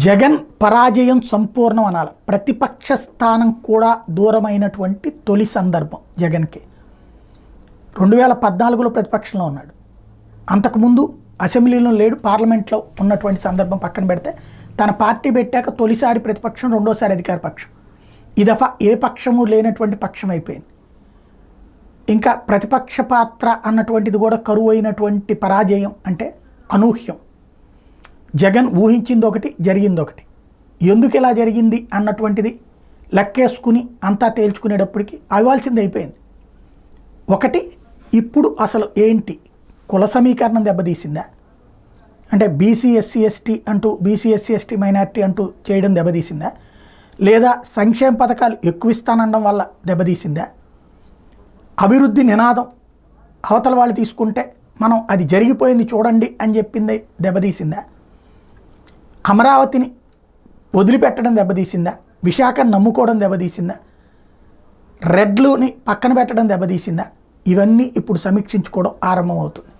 జగన్ పరాజయం సంపూర్ణం అనాలి. ప్రతిపక్ష స్థానం కూడా దూరమైనటువంటి తొలి సందర్భం జగన్కి. 2014లో ప్రతిపక్షంలో ఉన్నాడు. అంతకుముందు అసెంబ్లీలో లేడు, పార్లమెంట్లో ఉన్నటువంటి సందర్భం పక్కన పెడితే తన పార్టీ పెట్టాక తొలిసారి ప్రతిపక్షం, రెండోసారి అధికార పక్షం. ఈ దఫా ఏ పక్షము లేనటువంటి పక్షం అయిపోయింది. ఇంకా ప్రతిపక్ష పాత్ర అన్నటువంటిది కూడా కరువు అయినటువంటి పరాజయం అంటే అనూహ్యం. జగన్ ఊహించింది ఒకటి, జరిగింది ఒకటి. ఎందుకు ఇలా జరిగింది అన్నటువంటిది లెక్కేసుకుని అంతా తేల్చుకునేటప్పటికి అవ్వాల్సింది అయిపోయింది. ఒకటి, ఇప్పుడు అసలు ఏంటి, కుల సమీకరణం దెబ్బతీసిందా, అంటే బీసీ ఎస్సీ ఎస్టీ అంటూ బీసీ ఎస్సీ ఎస్టీ మైనారిటీ అంటూ చేయడం దెబ్బతీసిందా, లేదా సంక్షేమ పథకాలు ఎక్కువ ఇస్తానడం వల్ల దెబ్బతీసిందా, అభివృద్ధి నినాదం అవతల వాళ్ళు తీసుకుంటే మనం అది జరిగిపోయింది చూడండి అని చెప్పింది దెబ్బతీసిందా, అమరావతిని వదిలిపెట్టడం దెబ్బతీసిందా, విశాఖను నమ్ముకోవడం దెబ్బతీసిందా, రెడ్లుని పక్కన పెట్టడం దెబ్బతీసిందా, ఇవన్నీ ఇప్పుడు సమీక్షించుకోవడం ఆరంభమవుతుంది.